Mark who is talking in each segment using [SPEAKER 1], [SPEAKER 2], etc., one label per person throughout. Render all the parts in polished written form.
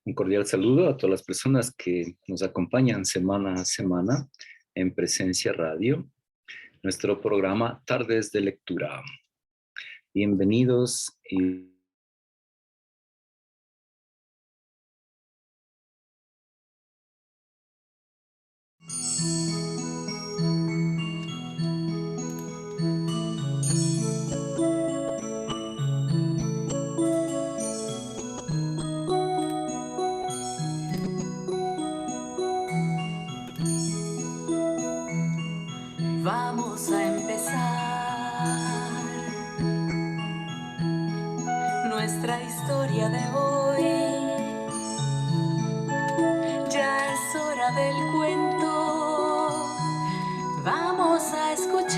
[SPEAKER 1] Un cordial saludo a todas las personas que nos acompañan semana a semana en Presencia Radio, nuestro programa Tardes de Lectura. Bienvenidos y
[SPEAKER 2] vamos a empezar nuestra historia de hoy. Ya es hora del cuento, vamos a escuchar.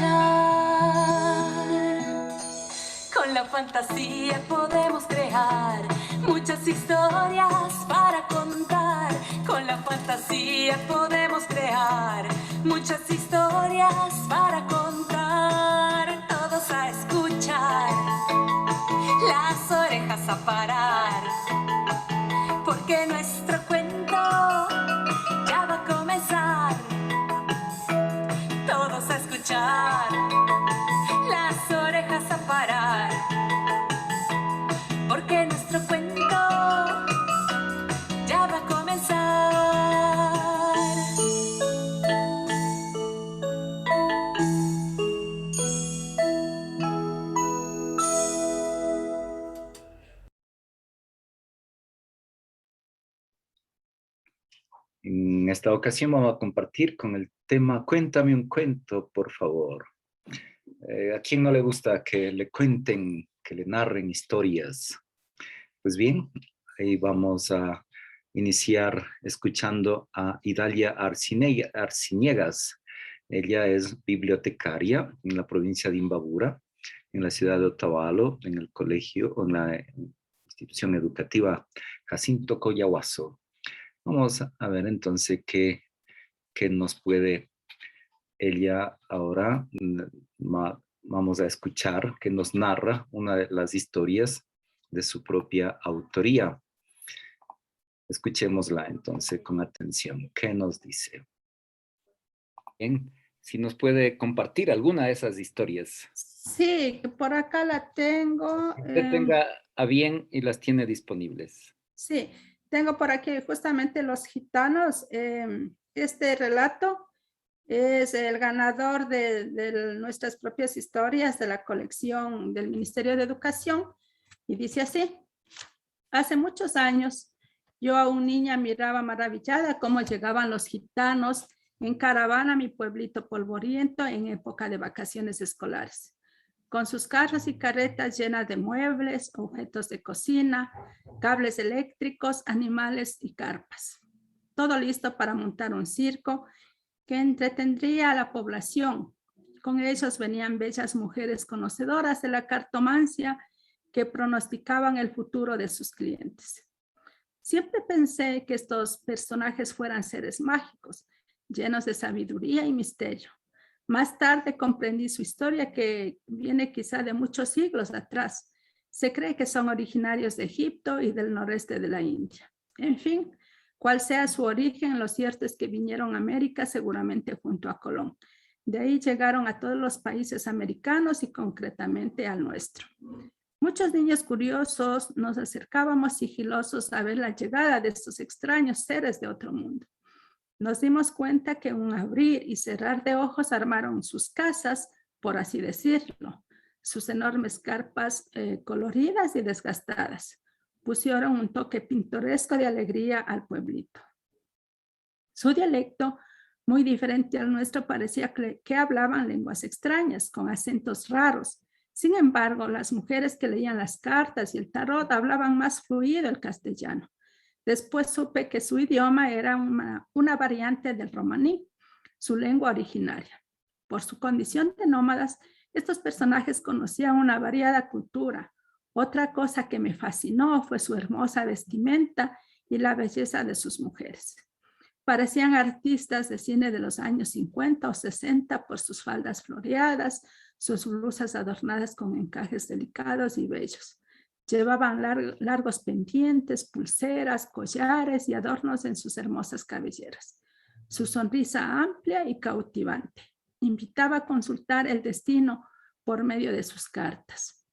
[SPEAKER 2] Con la fantasía podemos crear muchas historias para contar. Con la fantasía podemos crear muchas historias para contar. Todos a escuchar, las orejas a parar, porque nuestro cuento ya va a comenzar. Todos a escuchar, las orejas a parar, porque nuestro cuento ya va a comenzar.
[SPEAKER 1] en esta ocasión vamos a compartir con el tema Cuéntame un cuento, por favor. ¿A quién no le gusta que le cuenten, que le narren historias? Pues bien, ahí vamos a iniciar escuchando a Idalia Arciniegas. Ella es bibliotecaria en la provincia de Imbabura, en la ciudad de Otavalo, en el colegio o en la institución educativa Jacinto Coyahuaso. Vamos a ver entonces qué nos puede ella ahora. Vamos a escuchar que nos narra una de las historias de su propia autoría. Escuchémosla entonces con atención. ¿Qué nos dice? Bien, si nos puede compartir alguna de esas historias.
[SPEAKER 3] Sí, que por acá la tengo.
[SPEAKER 1] Usted tenga a bien y las tiene disponibles.
[SPEAKER 3] Sí, tengo por aquí justamente Los Gitanos. Este relato es el ganador de nuestras propias historias de la colección del Ministerio de Educación y dice así: hace muchos años, yo aún niña miraba maravillada cómo llegaban los gitanos en caravana a mi pueblito polvoriento en época de vacaciones escolares, con sus carros y carretas llenas de muebles, objetos de cocina, cables eléctricos, animales y carpas. Todo listo para montar un circo que entretendría a la población. Con ellos venían bellas mujeres conocedoras de la cartomancia que pronosticaban el futuro de sus clientes. Siempre pensé que estos personajes fueran seres mágicos, llenos de sabiduría y misterio. Más tarde comprendí su historia, que viene quizá de muchos siglos atrás. Se cree que son originarios de Egipto y del noreste de la India. En fin, cual sea su origen, lo cierto es que vinieron a América seguramente junto a Colón. De ahí llegaron a todos los países americanos y concretamente al nuestro. Muchos niños curiosos nos acercábamos sigilosos a ver la llegada de estos extraños seres de otro mundo. Nos dimos cuenta que un abrir y cerrar de ojos armaron sus casas, por así decirlo, sus enormes carpas coloridas y desgastadas. Pusieron un toque pintoresco de alegría al pueblito. Su dialecto, muy diferente al nuestro, parecía que hablaban lenguas extrañas, con acentos raros. Sin embargo, las mujeres que leían las cartas y el tarot hablaban más fluido el castellano. Después supe que su idioma era una variante del romaní, su lengua originaria. Por su condición de nómadas, estos personajes conocían una variada cultura. Otra cosa que me fascinó fue su hermosa vestimenta y la belleza de sus mujeres. Parecían artistas de cine de los años 50 o 60 por sus faldas floreadas, sus blusas adornadas con encajes delicados y bellos. Llevaban largos pendientes, pulseras, collares y adornos en sus hermosas cabelleras. Su sonrisa amplia y cautivante invitaba a consultar el destino por medio de sus cartas.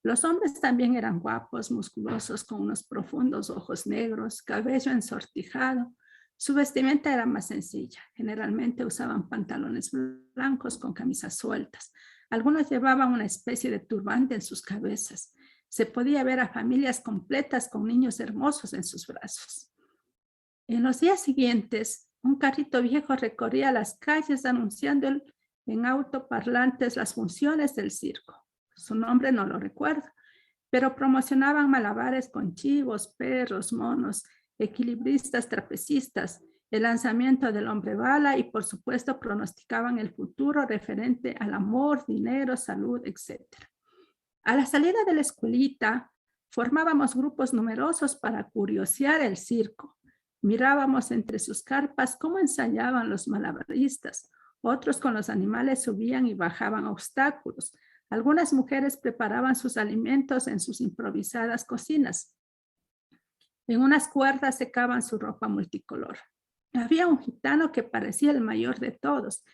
[SPEAKER 3] Los hombres también eran guapos, musculosos, con unos profundos ojos negros, cabello ensortijado. Su vestimenta era más sencilla. Generalmente usaban pantalones blancos con camisas sueltas. Algunos llevaban una especie de turbante en sus cabezas. Se podía ver a familias completas con niños hermosos en sus brazos. En los días siguientes, un carrito viejo recorría las calles anunciando en autoparlantes las funciones del circo. Su nombre no lo recuerdo, pero promocionaban malabares con chivos, perros, monos, equilibristas, trapecistas, el lanzamiento del hombre bala y por supuesto pronosticaban el futuro referente al amor, dinero, salud, etc. A la salida de la escuelita formábamos grupos numerosos para curiosear el circo. Mirábamos entre sus carpas cómo ensayaban los malabaristas. Otros con los animales subían y bajaban obstáculos. Algunas mujeres preparaban sus alimentos en sus improvisadas cocinas. En unas cuerdas secaban su ropa multicolor. Había un gitano que parecía el mayor de todos.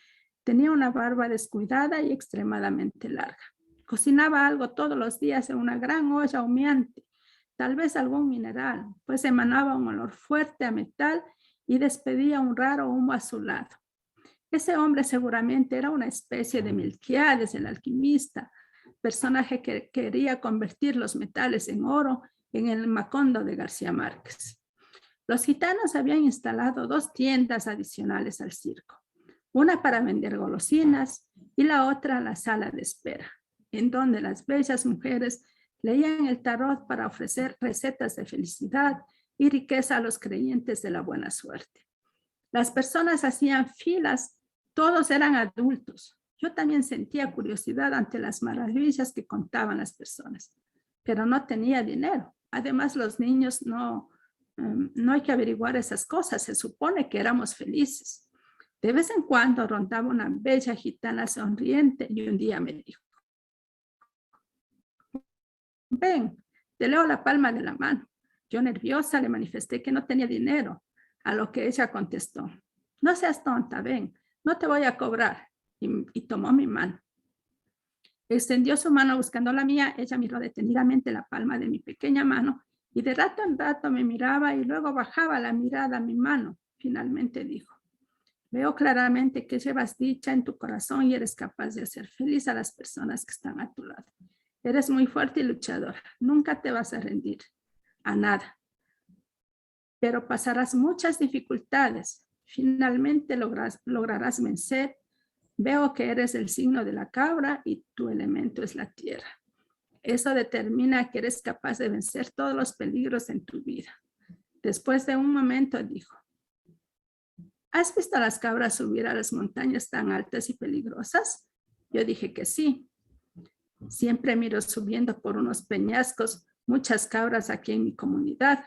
[SPEAKER 3] Tenía una barba descuidada y extremadamente larga. Cocinaba algo todos los días en una gran olla humeante, tal vez algún mineral, pues emanaba un olor fuerte a metal y despedía un raro humo azulado. Ese hombre seguramente era una especie de Melquiades, el alquimista, personaje que quería convertir los metales en oro en el Macondo de García Márquez. Los gitanos habían instalado 2 tiendas adicionales al circo, una para vender golosinas y la otra la sala de espera, en donde las bellas mujeres leían el tarot para ofrecer recetas de felicidad y riqueza a los creyentes de la buena suerte. Las personas hacían filas, todos eran adultos. Yo también sentía curiosidad ante las maravillas que contaban las personas, pero no tenía dinero. Además, los niños no hay que averiguar esas cosas, se supone que éramos felices. De vez en cuando rondaba una bella gitana sonriente y un día me dijo: ven, te leo la palma de la mano. Yo nerviosa le manifesté que no tenía dinero, a lo que ella contestó: no seas tonta, ven, no te voy a cobrar. Y tomó mi mano. Extendió su mano buscando la mía. Ella miró detenidamente la palma de mi pequeña mano y de rato en rato me miraba y luego bajaba la mirada a mi mano. Finalmente dijo: veo claramente que llevas dicha en tu corazón y eres capaz de hacer feliz a las personas que están a tu lado. Eres muy fuerte y luchadora. Nunca te vas a rendir a nada. Pero pasarás muchas dificultades. Finalmente lograrás vencer. Veo que eres el signo de la cabra y tu elemento es la tierra. Eso determina que eres capaz de vencer todos los peligros en tu vida. Después de un momento dijo: ¿has visto a las cabras subir a las montañas tan altas y peligrosas? Yo dije que sí. Siempre miro subiendo por unos peñascos muchas cabras aquí en mi comunidad.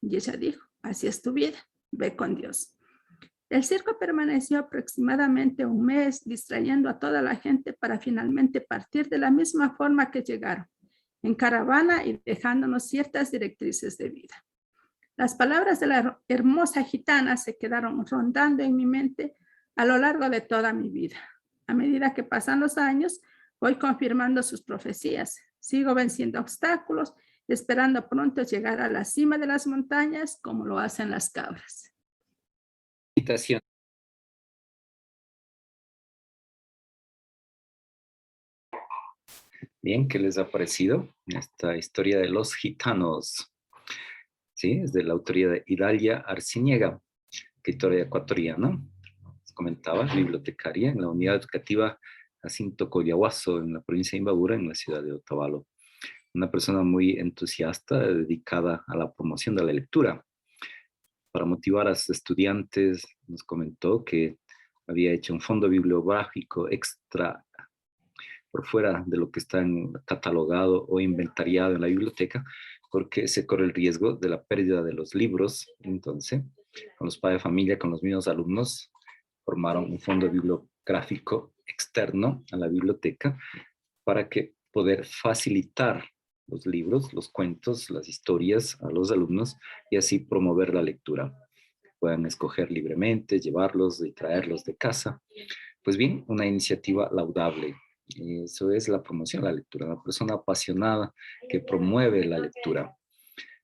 [SPEAKER 3] Y ella dijo: así es tu vida, ve con Dios. El circo permaneció aproximadamente un mes distrayendo a toda la gente para finalmente partir de la misma forma que llegaron, en caravana y dejándonos ciertas directrices de vida. Las palabras de la hermosa gitana se quedaron rondando en mi mente a lo largo de toda mi vida. A medida que pasan los años, voy confirmando sus profecías. Sigo venciendo obstáculos, esperando pronto llegar a la cima de las montañas como lo hacen las cabras.
[SPEAKER 1] Bien, ¿qué les ha parecido esta historia de los gitanos? Sí, es de la autoría de Idalia Arciniega, escritora ecuatoriana. Les comentaba, bibliotecaria en la unidad educativa Jacinto Collahuaso en la provincia de Imbabura, en la ciudad de Otavalo. Una persona muy entusiasta, dedicada a la promoción de la lectura. Para motivar a sus estudiantes, nos comentó que había hecho un fondo bibliográfico extra por fuera de lo que está catalogado o inventariado en la biblioteca, porque se corre el riesgo de la pérdida de los libros. Entonces, con los padres de familia, con los mismos alumnos, formaron un fondo bibliográfico externo a la biblioteca para que poder facilitar los libros, los cuentos, las historias a los alumnos y así promover la lectura. Puedan escoger libremente, llevarlos y traerlos de casa. Pues bien, una iniciativa laudable. Y eso es la promoción de la lectura, una persona apasionada que promueve la lectura.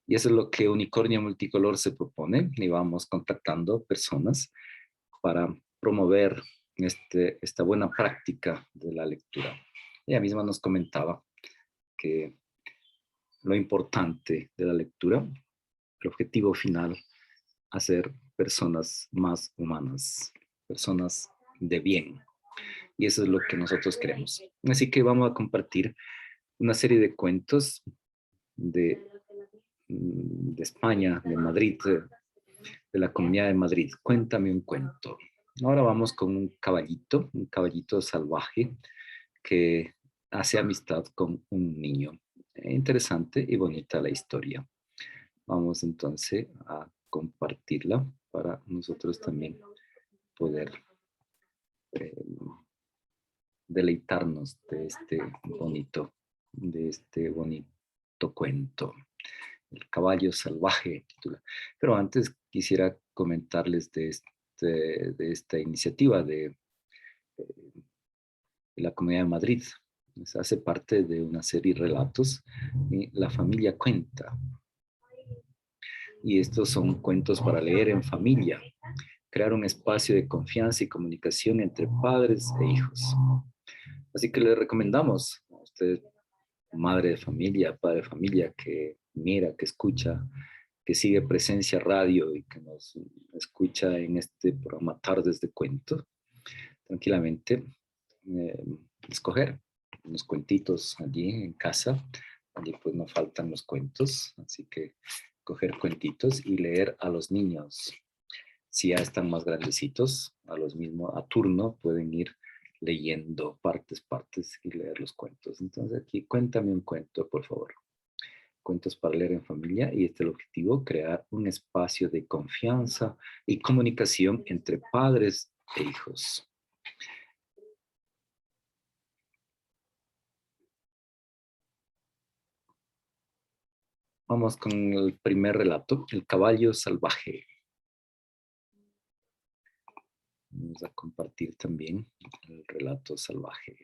[SPEAKER 1] Y eso es lo que Unicornio Multicolor se propone, y vamos contactando personas para promover esta buena práctica de la lectura. Ella misma nos comentaba que lo importante de la lectura, el objetivo final, hacer personas más humanas, personas de bien. Y eso es lo que nosotros queremos. Así que vamos a compartir una serie de cuentos de España, de Madrid, de la Comunidad de Madrid. Cuéntame un cuento. Ahora vamos con un caballito salvaje que hace amistad con un niño. Interesante y bonita la historia. Vamos entonces a compartirla para nosotros también poder deleitarnos de este bonito cuento. El caballo salvaje titula. Pero antes quisiera comentarles de esta iniciativa de la Comunidad de Madrid. Se hace parte de una serie de relatos y La Familia Cuenta. Y estos son cuentos para leer en familia. Crear un espacio de confianza y comunicación entre padres e hijos. Así que le recomendamos a usted, madre de familia, padre de familia, que mira, que escucha, que sigue Presencia Radio y que nos escucha en este programa Tardes de Cuentos, tranquilamente escoger unos cuentitos allí en casa. Allí pues no faltan los cuentos, así que coger cuentitos y leer a los niños. Si ya están más grandecitos, a los mismos a turno pueden ir leyendo partes y leer los cuentos. Entonces aquí cuéntame un cuento, por favor. Cuentos para leer en familia, y este es el objetivo: crear un espacio de confianza y comunicación entre padres e hijos. Vamos con el primer relato, El caballo salvaje. Vamos a compartir también el relato salvaje.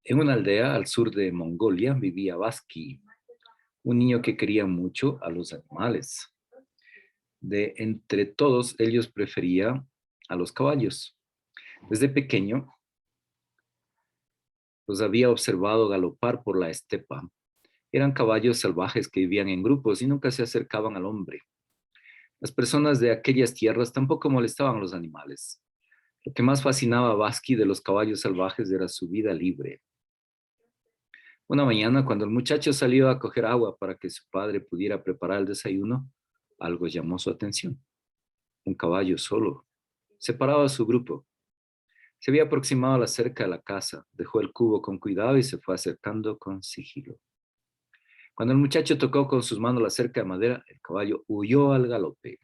[SPEAKER 1] En una aldea al sur de Mongolia vivía Vasqui, un niño que quería mucho a los animales. De entre todos ellos prefería a los caballos. Desde pequeño los había observado galopar por la estepa. Eran caballos salvajes que vivían en grupos y nunca se acercaban al hombre. Las personas de aquellas tierras tampoco molestaban a los animales. Lo que más fascinaba a Vasqui de los caballos salvajes era su vida libre. Una mañana, cuando el muchacho salió a coger agua para que su padre pudiera preparar el desayuno, algo llamó su atención. Un caballo solo separaba a su grupo. Se había aproximado a la cerca de la casa, dejó el cubo con cuidado y se fue acercando con sigilo. Cuando el muchacho tocó con sus manos la cerca de madera, el caballo huyó al galope.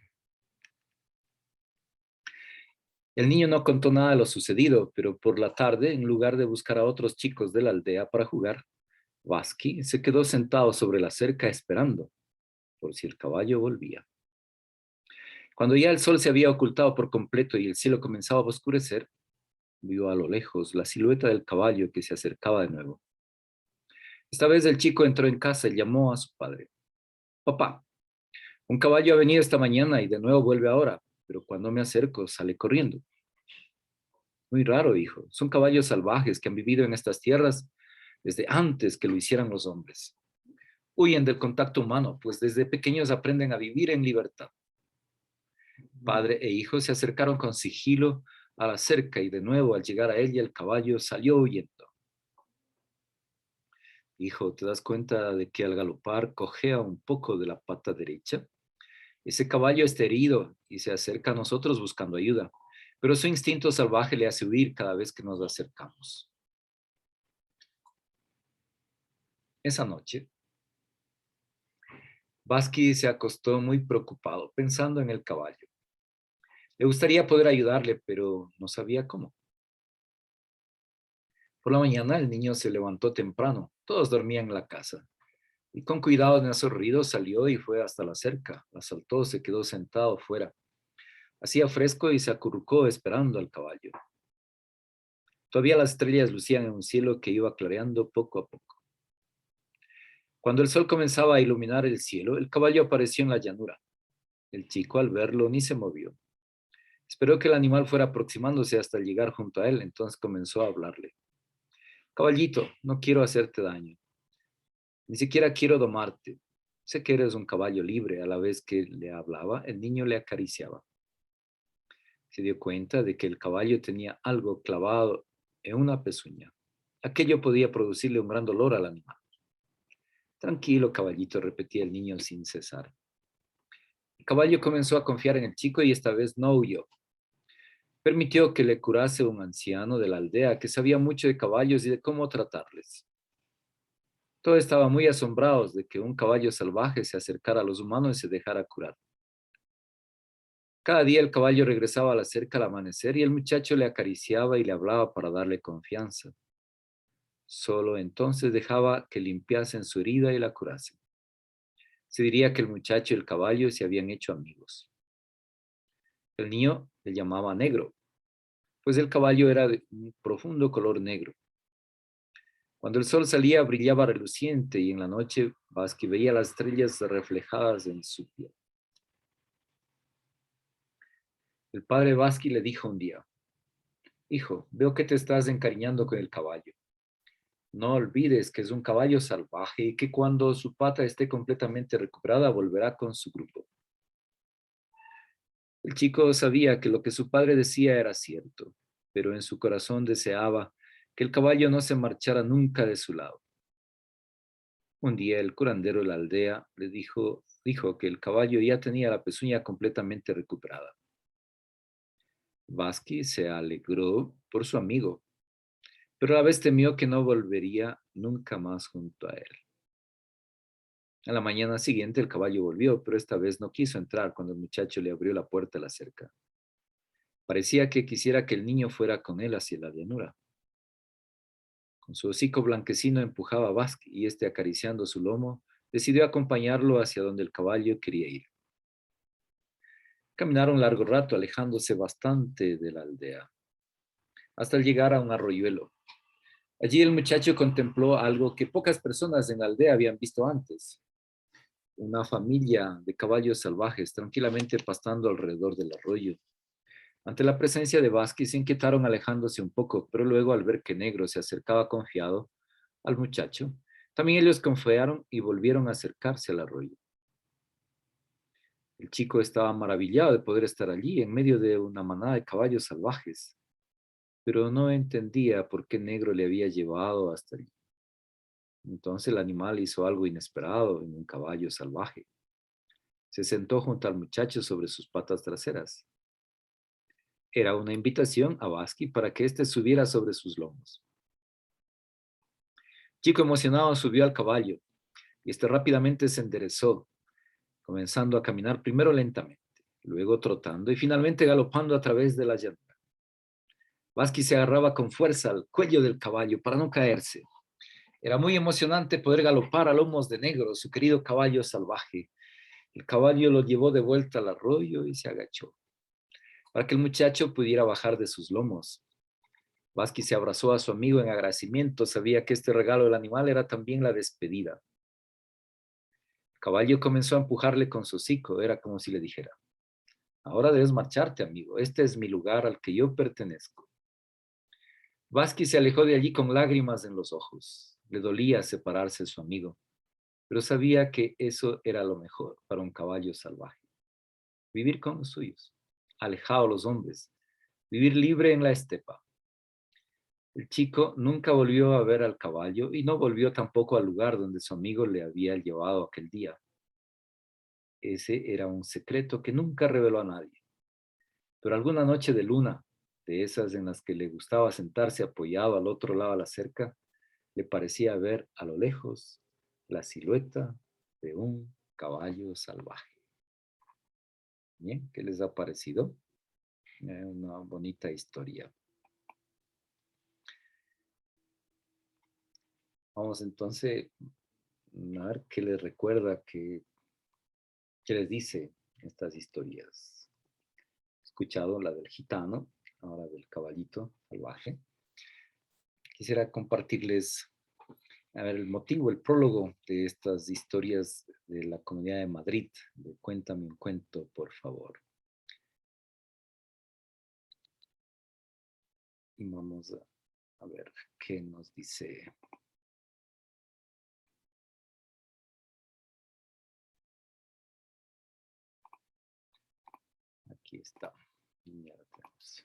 [SPEAKER 1] El niño no contó nada de lo sucedido, pero por la tarde, en lugar de buscar a otros chicos de la aldea para jugar, Vasqui se quedó sentado sobre la cerca esperando por si el caballo volvía. Cuando ya el sol se había ocultado por completo y el cielo comenzaba a oscurecer, vio a lo lejos la silueta del caballo que se acercaba de nuevo. Esta vez el chico entró en casa y llamó a su padre. Papá, un caballo ha venido esta mañana y de nuevo vuelve ahora, pero cuando me acerco sale corriendo. Muy raro, hijo. Son caballos salvajes que han vivido en estas tierras desde antes que lo hicieran los hombres. Huyen del contacto humano, pues desde pequeños aprenden a vivir en libertad. Padre e hijo se acercaron con sigilo a la cerca y de nuevo al llegar a ella el caballo salió huyendo. Hijo, ¿te das cuenta de que al galopar cojea un poco de la pata derecha? Ese caballo está herido y se acerca a nosotros buscando ayuda, pero su instinto salvaje le hace huir cada vez que nos acercamos. Esa noche, Vasqui se acostó muy preocupado, pensando en el caballo. Le gustaría poder ayudarle, pero no sabía cómo. Por la mañana el niño se levantó temprano. Todos dormían en la casa. Y con cuidado de no hacer ruido salió y fue hasta la cerca. La saltó, se quedó sentado fuera. Hacía fresco y se acurrucó esperando al caballo. Todavía las estrellas lucían en un cielo que iba clareando poco a poco. Cuando el sol comenzaba a iluminar el cielo, el caballo apareció en la llanura. El chico, al verlo, ni se movió. Esperó que el animal fuera aproximándose hasta llegar junto a él, entonces comenzó a hablarle. Caballito, no quiero hacerte daño. Ni siquiera quiero domarte. Sé que eres un caballo libre. A la vez que le hablaba, el niño le acariciaba. Se dio cuenta de que el caballo tenía algo clavado en una pezuña. Aquello podía producirle un gran dolor al animal. Tranquilo, caballito, repetía el niño sin cesar. El caballo comenzó a confiar en el chico y esta vez no huyó. Permitió que le curase un anciano de la aldea que sabía mucho de caballos y de cómo tratarles. Todos estaban muy asombrados de que un caballo salvaje se acercara a los humanos y se dejara curar. Cada día el caballo regresaba a la cerca al amanecer y el muchacho le acariciaba y le hablaba para darle confianza. Solo entonces dejaba que limpiasen su herida y la curasen. Se diría que el muchacho y el caballo se habían hecho amigos. El niño le llamaba Negro, pues el caballo era de un profundo color negro. Cuando el sol salía brillaba reluciente y en la noche Vasqui veía las estrellas reflejadas en su piel. El padre Vasqui le dijo un día: Hijo, veo que te estás encariñando con el caballo. No olvides que es un caballo salvaje y que cuando su pata esté completamente recuperada volverá con su grupo. El chico sabía que lo que su padre decía era cierto, pero en su corazón deseaba que el caballo no se marchara nunca de su lado. Un día el curandero de la aldea le dijo que el caballo ya tenía la pezuña completamente recuperada. Vasqui se alegró por su amigo, pero a la vez temió que no volvería nunca más junto a él. A la mañana siguiente el caballo volvió, pero esta vez no quiso entrar cuando el muchacho le abrió la puerta de la cerca. Parecía que quisiera que el niño fuera con él hacia la llanura. Con su hocico blanquecino empujaba a Vasqui y este, acariciando su lomo, decidió acompañarlo hacia donde el caballo quería ir. Caminaron largo rato, alejándose bastante de la aldea, hasta llegar a un arroyuelo. Allí el muchacho contempló algo que pocas personas en la aldea habían visto antes: una familia de caballos salvajes tranquilamente pastando alrededor del arroyo. Ante la presencia de Vasqui se inquietaron alejándose un poco, pero luego al ver que Negro se acercaba confiado al muchacho, también ellos confiaron y volvieron a acercarse al arroyo. El chico estaba maravillado de poder estar allí en medio de una manada de caballos salvajes, pero no entendía por qué Negro le había llevado hasta allí. Entonces el animal hizo algo inesperado en un caballo salvaje. Se sentó junto al muchacho sobre sus patas traseras. Era una invitación a Vasqui para que éste subiera sobre sus lomos. Chico emocionado subió al caballo y este rápidamente se enderezó, comenzando a caminar primero lentamente, luego trotando y finalmente galopando a través de la llanura. Vasqui se agarraba con fuerza al cuello del caballo para no caerse. Era muy emocionante poder galopar a lomos de Negro, su querido caballo salvaje. El caballo lo llevó de vuelta al arroyo y se agachó para que el muchacho pudiera bajar de sus lomos. Vasqui se abrazó a su amigo en agradecimiento. Sabía que este regalo del animal era también la despedida. El caballo comenzó a empujarle con su hocico. Era como si le dijera: ahora debes marcharte, amigo. Este es mi lugar al que yo pertenezco. Vasqui se alejó de allí con lágrimas en los ojos. Le dolía separarse de su amigo, pero sabía que eso era lo mejor para un caballo salvaje. Vivir con los suyos, alejado de los hombres, vivir libre en la estepa. El chico nunca volvió a ver al caballo y no volvió tampoco al lugar donde su amigo le había llevado aquel día. Ese era un secreto que nunca reveló a nadie. Pero alguna noche de luna, de esas en las que le gustaba sentarse apoyado al otro lado de la cerca, le parecía ver a lo lejos la silueta de un caballo salvaje. Bien, ¿qué les ha parecido? Una bonita historia. Vamos entonces a ver qué les recuerda, qué les dice estas historias. He escuchado la del gitano, ahora del caballito salvaje. Quisiera compartirles, a ver, el motivo, el prólogo de estas historias de la Comunidad de Madrid, de Cuéntame un cuento, por favor. Y vamos a ver qué nos dice. Aquí está. Ya lo tenemos.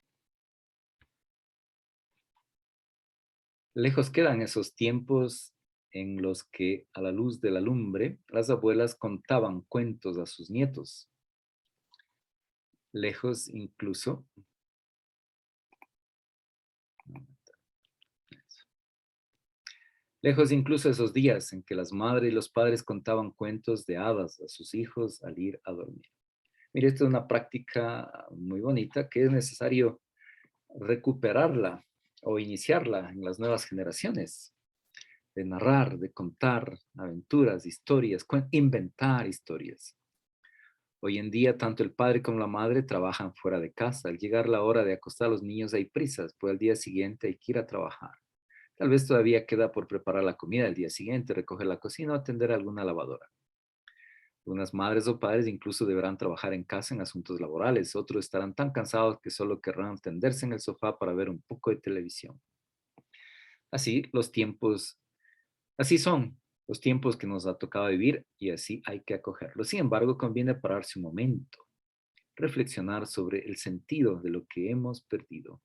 [SPEAKER 1] Lejos quedan esos tiempos en los que, a la luz de la lumbre, las abuelas contaban cuentos a sus nietos. Lejos incluso esos días en que las madres y los padres contaban cuentos de hadas a sus hijos al ir a dormir. Mire, esta es una práctica muy bonita que es necesario recuperarla o iniciarla en las nuevas generaciones, de narrar, de contar aventuras, historias, inventar historias. Hoy en día, tanto el padre como la madre trabajan fuera de casa. Al llegar la hora de acostar a los niños hay prisas, pues al día siguiente hay que ir a trabajar. Tal vez todavía queda por preparar la comida el día siguiente, recoger la cocina o atender alguna lavadora. Unas madres o padres incluso deberán trabajar en casa en asuntos laborales. Otros estarán tan cansados que solo querrán tenderse en el sofá para ver un poco de televisión. Así son los tiempos que nos ha tocado vivir y así hay que acogerlos. Sin embargo, conviene pararse un momento, reflexionar sobre el sentido de lo que hemos perdido.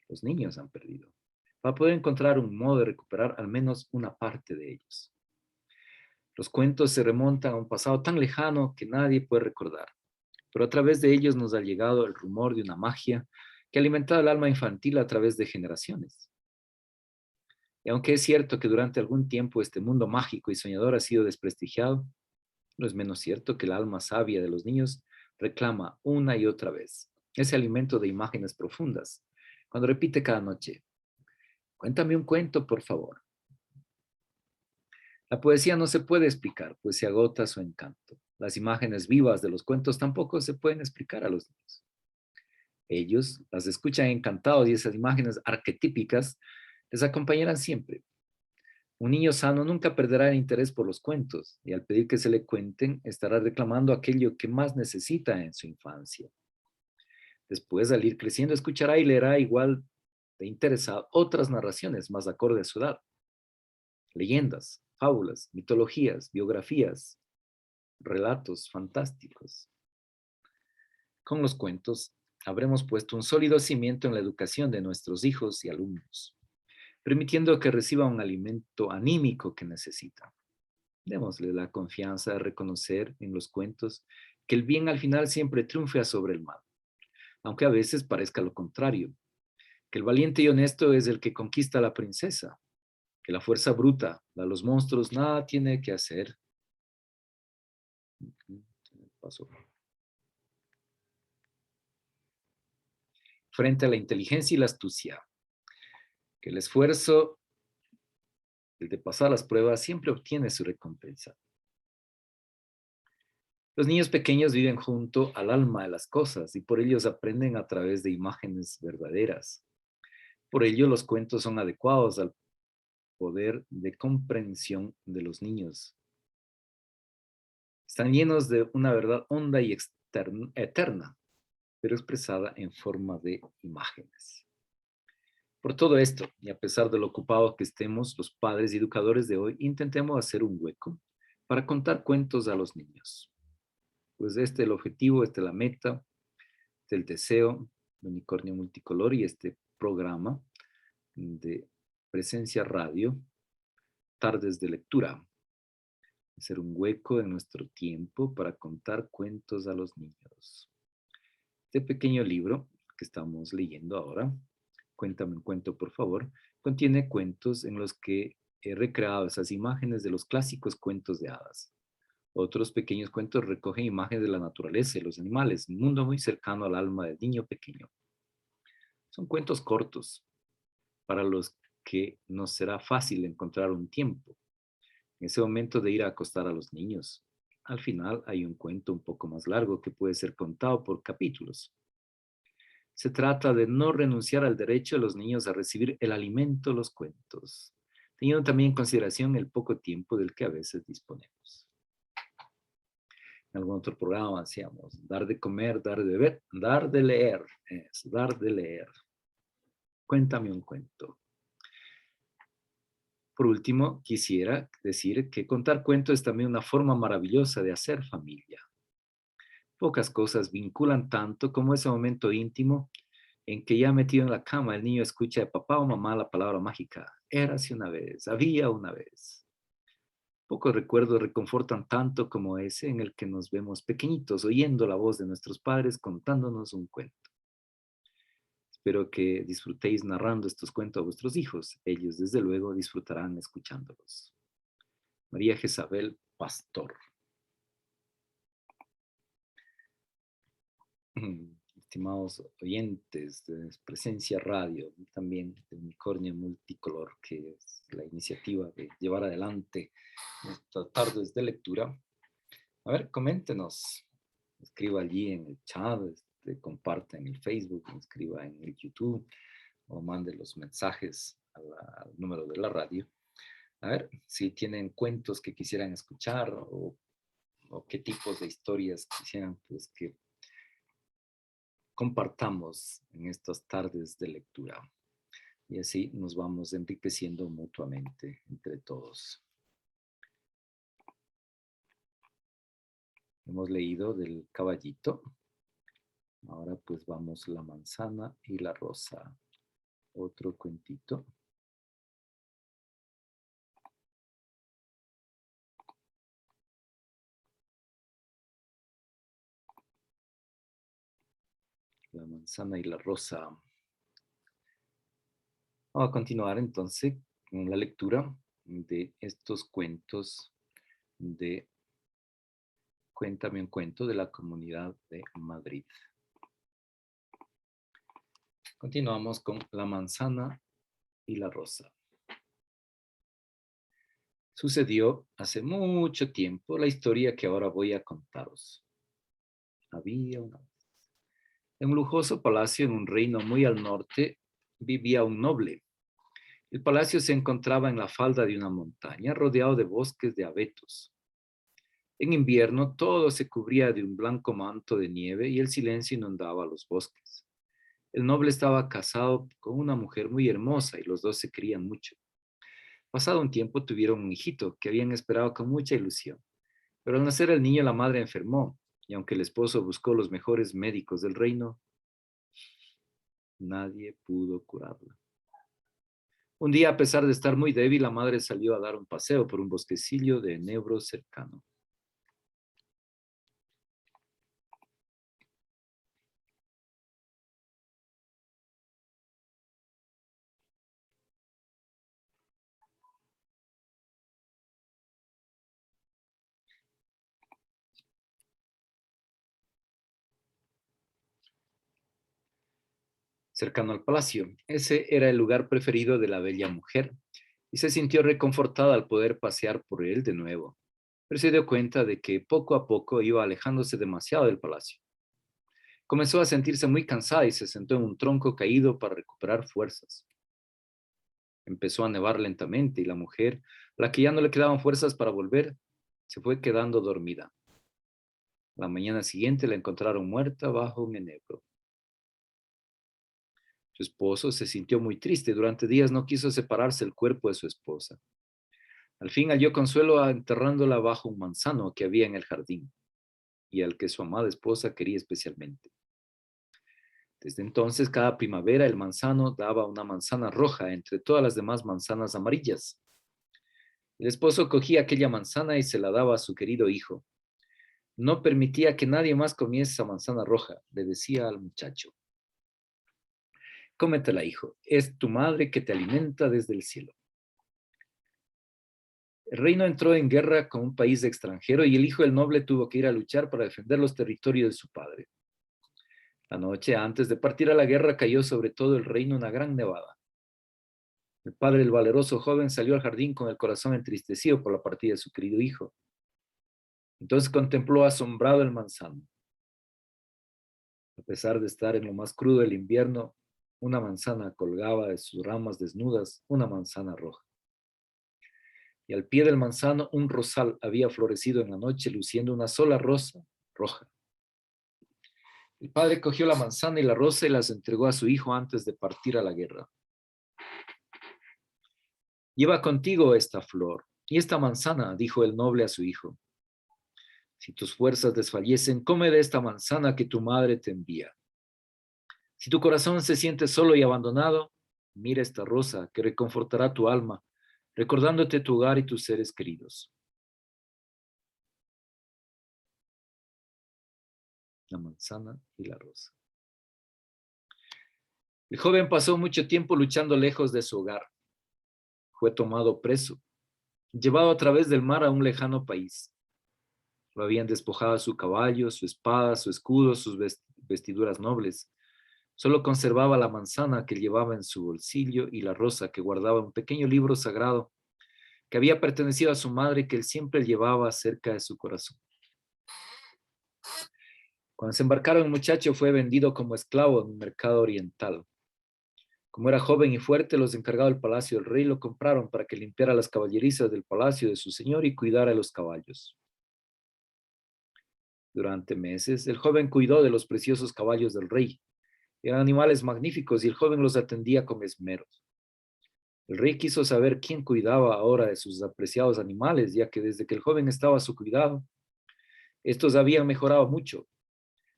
[SPEAKER 1] Los niños han perdido, para poder encontrar un modo de recuperar al menos una parte de ellos. Los cuentos se remontan a un pasado tan lejano que nadie puede recordar, pero a través de ellos nos ha llegado el rumor de una magia que ha alimentado el alma infantil a través de generaciones. Y aunque es cierto que durante algún tiempo este mundo mágico y soñador ha sido desprestigiado, no es menos cierto que el alma sabia de los niños reclama una y otra vez ese alimento de imágenes profundas, cuando repite cada noche: cuéntame un cuento, por favor. La poesía no se puede explicar, pues se agota su encanto. Las imágenes vivas de los cuentos tampoco se pueden explicar a los niños. Ellos las escuchan encantados y esas imágenes arquetípicas les acompañarán siempre. Un niño sano nunca perderá el interés por los cuentos y al pedir que se le cuenten estará reclamando aquello que más necesita en su infancia. Después, al ir creciendo, escuchará y leerá igual de interesado otras narraciones más acorde a su edad. Leyendas, fábulas, mitologías, biografías, relatos fantásticos. Con los cuentos habremos puesto un sólido cimiento en la educación de nuestros hijos y alumnos, permitiendo que reciban un alimento anímico que necesitan. Démosle la confianza de reconocer en los cuentos que el bien al final siempre triunfa sobre el mal, aunque a veces parezca lo contrario, que el valiente y honesto es el que conquista a la princesa, que la fuerza bruta, a los monstruos, nada tiene que hacer. Pasó. Frente a la inteligencia y la astucia, que el esfuerzo, el de pasar las pruebas, siempre obtiene su recompensa. Los niños pequeños viven junto al alma de las cosas y por ellos aprenden a través de imágenes verdaderas. Por ello, los cuentos son adecuados al poder de comprensión de los niños. Están llenos de una verdad honda y eterna, pero expresada en forma de imágenes. Por todo esto, y a pesar de lo ocupados que estemos, los padres y educadores de hoy, intentemos hacer un hueco para contar cuentos a los niños. Pues este es el objetivo, esta es la meta, este es el deseo de Unicornio Multicolor y este programa de Presencia Radio, Tardes de Lectura. Hacer un hueco en nuestro tiempo para contar cuentos a los niños. Este pequeño libro que estamos leyendo ahora, Cuéntame un cuento, por favor, contiene cuentos en los que he recreado esas imágenes de los clásicos cuentos de hadas. Otros pequeños cuentos recogen imágenes de la naturaleza y los animales, un mundo muy cercano al alma del niño pequeño. Son cuentos cortos para los que no será fácil encontrar un tiempo. En ese momento de ir a acostar a los niños. Al final hay un cuento un poco más largo que puede ser contado por capítulos. Se trata de no renunciar al derecho de los niños a recibir el alimento de los cuentos, teniendo también en consideración el poco tiempo del que a veces disponemos. En algún otro programa hacíamos dar de comer, dar de beber, dar de leer. Es dar de leer. Cuéntame un cuento. Por último, quisiera decir que contar cuentos es también una forma maravillosa de hacer familia. Pocas cosas vinculan tanto como ese momento íntimo en que ya metido en la cama el niño escucha de papá o mamá la palabra mágica. Érase una vez, había una vez. Pocos recuerdos reconfortan tanto como ese en el que nos vemos pequeñitos oyendo la voz de nuestros padres contándonos un cuento. Espero que disfrutéis narrando estos cuentos a vuestros hijos. Ellos, desde luego, disfrutarán escuchándolos. María Jezabel Pastor. Estimados oyentes de Presencia Radio, también de Unicornio Multicolor, que es la iniciativa de llevar adelante estas tardes de lectura. A ver, coméntenos, escriba allí en el chat, comparta en el Facebook, escriba en el YouTube o mande los mensajes al número de la radio. A ver si tienen cuentos que quisieran escuchar o qué tipos de historias quisieran pues, que compartamos en estas tardes de lectura. Y así nos vamos enriqueciendo mutuamente entre todos. Hemos leído del caballito. Ahora pues vamos la manzana y la rosa. Otro cuentito. La manzana y la rosa. Vamos a continuar entonces con la lectura de estos cuentos de Cuéntame un cuento de la Comunidad de Madrid. Continuamos con la manzana y la rosa. Sucedió hace mucho tiempo la historia que ahora voy a contaros. Había una vez. En un lujoso palacio en un reino muy al norte vivía un noble. El palacio se encontraba en la falda de una montaña rodeado de bosques de abetos. En invierno todo se cubría de un blanco manto de nieve y el silencio inundaba los bosques. El noble estaba casado con una mujer muy hermosa y los dos se querían mucho. Pasado un tiempo tuvieron un hijito que habían esperado con mucha ilusión. Pero al nacer el niño la madre enfermó y aunque el esposo buscó los mejores médicos del reino, nadie pudo curarla. Un día, a pesar de estar muy débil, la madre salió a dar un paseo por un bosquecillo de enebro cercano. Cercano al palacio. Ese era el lugar preferido de la bella mujer y se sintió reconfortada al poder pasear por él de nuevo, pero se dio cuenta de que poco a poco iba alejándose demasiado del palacio. Comenzó a sentirse muy cansada y se sentó en un tronco caído para recuperar fuerzas. Empezó a nevar lentamente y la mujer, a la que ya no le quedaban fuerzas para volver, se fue quedando dormida. La mañana siguiente la encontraron muerta bajo un enebro. Su esposo se sintió muy triste. Durante días no quiso separarse el cuerpo de su esposa. Al fin halló consuelo enterrándola bajo un manzano que había en el jardín y al que su amada esposa quería especialmente. Desde entonces, cada primavera el manzano daba una manzana roja entre todas las demás manzanas amarillas. El esposo cogía aquella manzana y se la daba a su querido hijo. No permitía que nadie más comiese esa manzana roja, le decía al muchacho. Cómetela, hijo, es tu madre que te alimenta desde el cielo. El reino entró en guerra con un país extranjero y el hijo del noble tuvo que ir a luchar para defender los territorios de su padre. La noche antes de partir a la guerra cayó sobre todo el reino una gran nevada. El padre del valeroso joven salió al jardín con el corazón entristecido por la partida de su querido hijo. Entonces contempló asombrado el manzano. A pesar de estar en lo más crudo del invierno, una manzana colgaba de sus ramas desnudas, una manzana roja. Y al pie del manzano un rosal había florecido en la noche, luciendo una sola rosa roja. El padre cogió la manzana y la rosa y las entregó a su hijo antes de partir a la guerra. Lleva contigo esta flor y esta manzana, dijo el noble a su hijo. Si tus fuerzas desfallecen, come de esta manzana que tu madre te envía. Si tu corazón se siente solo y abandonado, mira esta rosa que reconfortará tu alma, recordándote tu hogar y tus seres queridos. La manzana y la rosa. El joven pasó mucho tiempo luchando lejos de su hogar. Fue tomado preso, llevado a través del mar a un lejano país. Lo habían despojado su caballo, su espada, su escudo, sus vestiduras nobles. Solo conservaba la manzana que llevaba en su bolsillo y la rosa que guardaba un pequeño libro sagrado que había pertenecido a su madre y que él siempre llevaba cerca de su corazón. Cuando se embarcaron, el muchacho fue vendido como esclavo en un mercado oriental. Como era joven y fuerte, los encargados del palacio del rey lo compraron para que limpiara las caballerizas del palacio de su señor y cuidara de los caballos. Durante meses, el joven cuidó de los preciosos caballos del rey. Eran animales magníficos y el joven los atendía con esmero. El rey quiso saber quién cuidaba ahora de sus apreciados animales, ya que desde que el joven estaba a su cuidado, estos habían mejorado mucho.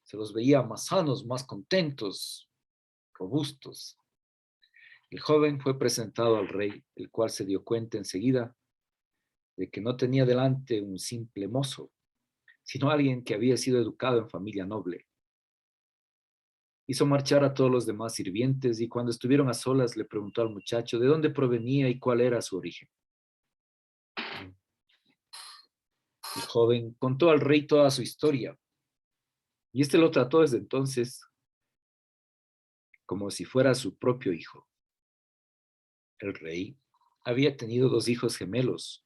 [SPEAKER 1] Se los veía más sanos, más contentos, robustos. El joven fue presentado al rey, el cual se dio cuenta enseguida de que no tenía delante un simple mozo, sino alguien que había sido educado en familia noble. Hizo marchar a todos los demás sirvientes y cuando estuvieron a solas le preguntó al muchacho de dónde provenía y cuál era su origen. El joven contó al rey toda su historia y éste lo trató desde entonces como si fuera su propio hijo. El rey había tenido 2 hijos gemelos,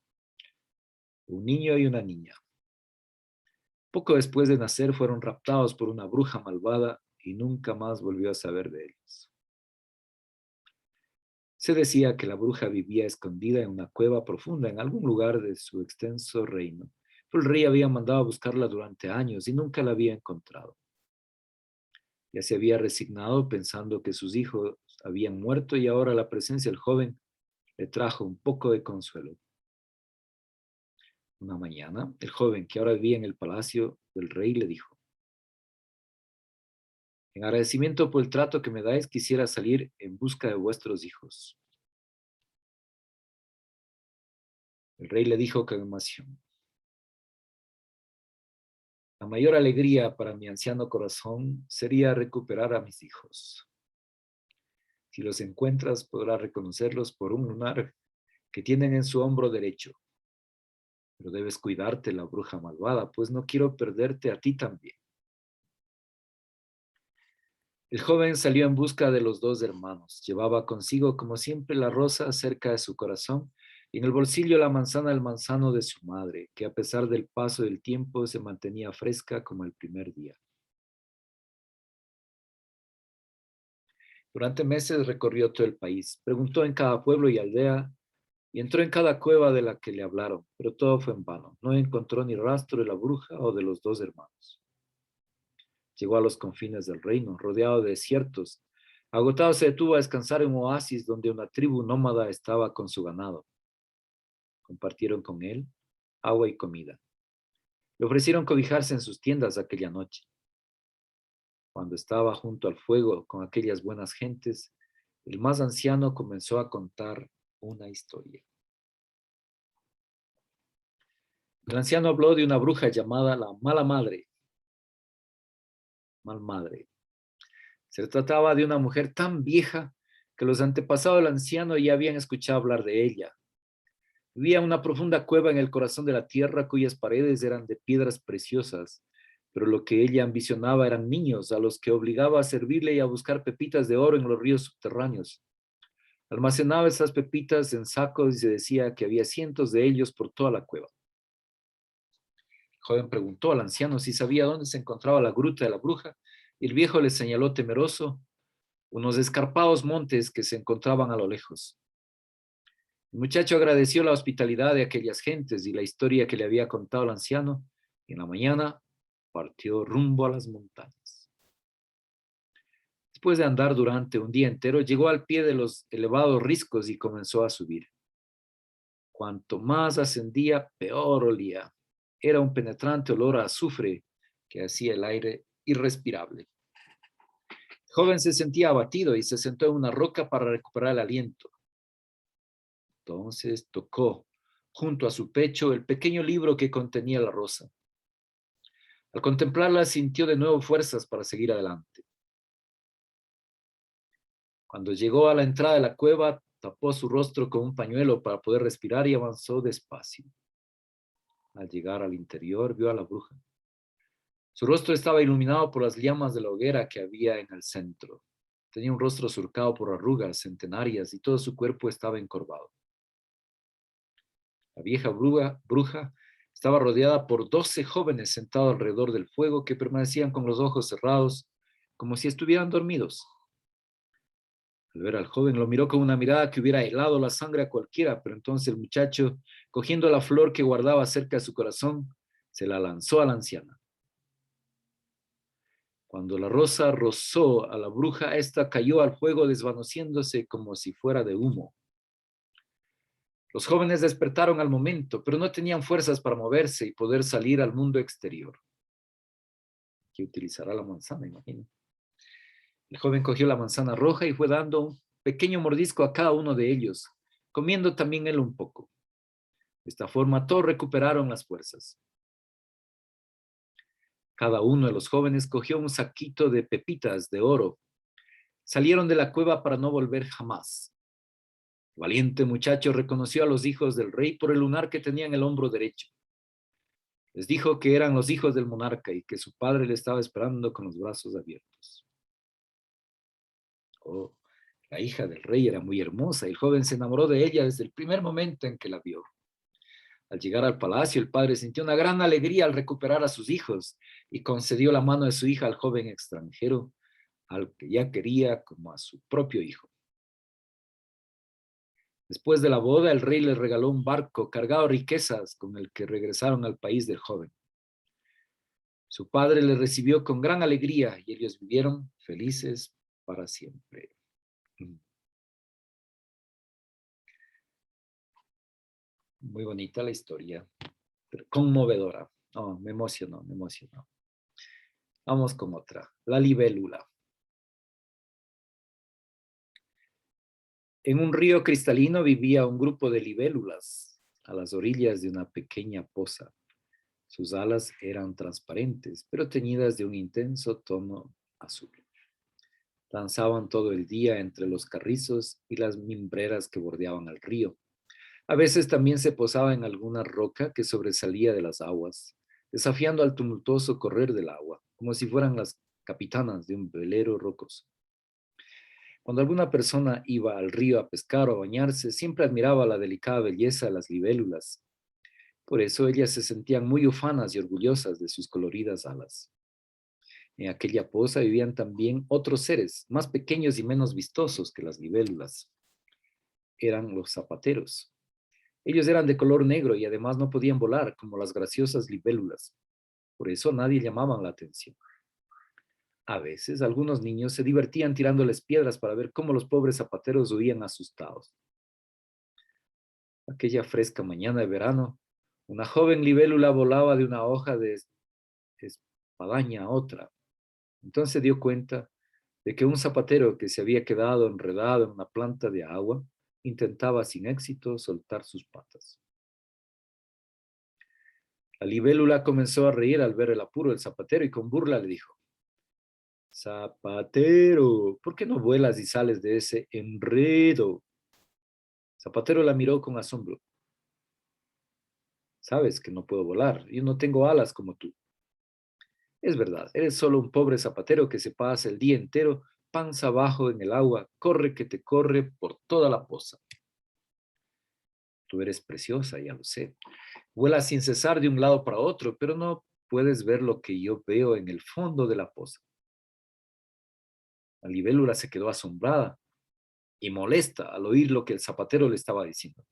[SPEAKER 1] un niño y una niña. Poco después de nacer fueron raptados por una bruja malvada y nunca más volvió a saber de ellos. Se decía que la bruja vivía escondida en una cueva profunda en algún lugar de su extenso reino, pero el rey había mandado a buscarla durante años y nunca la había encontrado. Ya se había resignado pensando que sus hijos habían muerto y ahora la presencia del joven le trajo un poco de consuelo. Una mañana, el joven que ahora vivía en el palacio del rey le dijo: en agradecimiento por el trato que me dais, quisiera salir en busca de vuestros hijos. El rey le dijo con emoción: la mayor alegría para mi anciano corazón sería recuperar a mis hijos. Si los encuentras, podrás reconocerlos por un lunar que tienen en su hombro derecho. Pero debes cuidarte, la bruja malvada, pues no quiero perderte a ti también. El joven salió en busca de los 2 hermanos. Llevaba consigo, como siempre, la rosa cerca de su corazón y en el bolsillo la manzana del manzano de su madre, que a pesar del paso del tiempo se mantenía fresca como el primer día. Durante meses recorrió todo el país, preguntó en cada pueblo y aldea y entró en cada cueva de la que le hablaron, pero todo fue en vano. No encontró ni rastro de la bruja o de los 2 hermanos. Llegó a los confines del reino, rodeado de desiertos. Agotado se detuvo a descansar en un oasis donde una tribu nómada estaba con su ganado. Compartieron con él agua y comida. Le ofrecieron cobijarse en sus tiendas aquella noche. Cuando estaba junto al fuego con aquellas buenas gentes, el más anciano comenzó a contar una historia. El anciano habló de una bruja llamada la Mala Madre. Mal Madre. Se trataba de una mujer tan vieja que los antepasados del anciano ya habían escuchado hablar de ella. Vivía en una profunda cueva en el corazón de la tierra cuyas paredes eran de piedras preciosas, pero lo que ella ambicionaba eran niños a los que obligaba a servirle y a buscar pepitas de oro en los ríos subterráneos. Almacenaba esas pepitas en sacos y se decía que había cientos de ellos por toda la cueva. El joven preguntó al anciano si sabía dónde se encontraba la gruta de la bruja, y el viejo le señaló temeroso unos escarpados montes que se encontraban a lo lejos. El muchacho agradeció la hospitalidad de aquellas gentes y la historia que le había contado el anciano, y en la mañana partió rumbo a las montañas. Después de andar durante un día entero, llegó al pie de los elevados riscos y comenzó a subir. Cuanto más ascendía, peor olía. Era un penetrante olor a azufre que hacía el aire irrespirable. El joven se sentía abatido y se sentó en una roca para recuperar el aliento. Entonces tocó junto a su pecho el pequeño libro que contenía la rosa. Al contemplarla sintió de nuevo fuerzas para seguir adelante. Cuando llegó a la entrada de la cueva, tapó su rostro con un pañuelo para poder respirar y avanzó despacio. Al llegar al interior, vio a la bruja. Su rostro estaba iluminado por las llamas de la hoguera que había en el centro. Tenía un rostro surcado por arrugas centenarias y todo su cuerpo estaba encorvado. La vieja bruja estaba rodeada por 12 jóvenes sentados alrededor del fuego que permanecían con los ojos cerrados, como si estuvieran dormidos. Al ver al joven, lo miró con una mirada que hubiera helado la sangre a cualquiera, pero entonces el muchacho, cogiendo la flor que guardaba cerca de su corazón, se la lanzó a la anciana. Cuando la rosa rozó a la bruja, ésta cayó al fuego desvaneciéndose como si fuera de humo. Los jóvenes despertaron al momento, pero no tenían fuerzas para moverse y poder salir al mundo exterior. Que utilizará la manzana, imagino. El joven cogió la manzana roja y fue dando un pequeño mordisco a cada uno de ellos, comiendo también él un poco. De esta forma todos recuperaron las fuerzas. Cada uno de los jóvenes cogió un saquito de pepitas de oro. Salieron de la cueva para no volver jamás. El valiente muchacho reconoció a los hijos del rey por el lunar que tenía en el hombro derecho. Les dijo que eran los hijos del monarca y que su padre le estaba esperando con los brazos abiertos. Oh, la hija del rey era muy hermosa y el joven se enamoró de ella desde el primer momento en que la vio. Al llegar al palacio, el padre sintió una gran alegría al recuperar a sus hijos y concedió la mano de su hija al joven extranjero, al que ya quería como a su propio hijo. Después de la boda, el rey les regaló un barco cargado de riquezas con el que regresaron al país del joven. Su padre les recibió con gran alegría y ellos vivieron felices para siempre. Muy bonita la historia, pero conmovedora. Oh, me emocionó, me emocionó. Vamos con otra, la libélula. En un río cristalino vivía un grupo de libélulas a las orillas de una pequeña poza. Sus alas eran transparentes, pero teñidas de un intenso tono azul. Danzaban todo el día entre los carrizos y las mimbreras que bordeaban el río. A veces también se posaba en alguna roca que sobresalía de las aguas, desafiando al tumultuoso correr del agua, como si fueran las capitanas de un velero rocoso. Cuando alguna persona iba al río a pescar o a bañarse, siempre admiraba la delicada belleza de las libélulas. Por eso ellas se sentían muy ufanas y orgullosas de sus coloridas alas. En aquella poza vivían también otros seres, más pequeños y menos vistosos que las libélulas. Eran los zapateros. Ellos eran de color negro y además no podían volar como las graciosas libélulas. Por eso nadie llamaban la atención. A veces algunos niños se divertían tirándoles piedras para ver cómo los pobres zapateros huían asustados. Aquella fresca mañana de verano, una joven libélula volaba de una hoja de espadaña a otra. Entonces se dio cuenta de que un zapatero que se había quedado enredado en una planta de agua intentaba sin éxito soltar sus patas. La libélula comenzó a reír al ver el apuro del zapatero y con burla le dijo: Zapatero, ¿por qué no vuelas y sales de ese enredo? Zapatero la miró con asombro. Sabes que no puedo volar, yo no tengo alas como tú. Es verdad, eres solo un pobre zapatero que se pasa el día entero panza abajo en el agua, corre que te corre por toda la poza. Tú eres preciosa, ya lo sé. Vuelas sin cesar de un lado para otro, pero no puedes ver lo que yo veo en el fondo de la poza. La libélula se quedó asombrada y molesta al oír lo que el zapatero le estaba diciendo.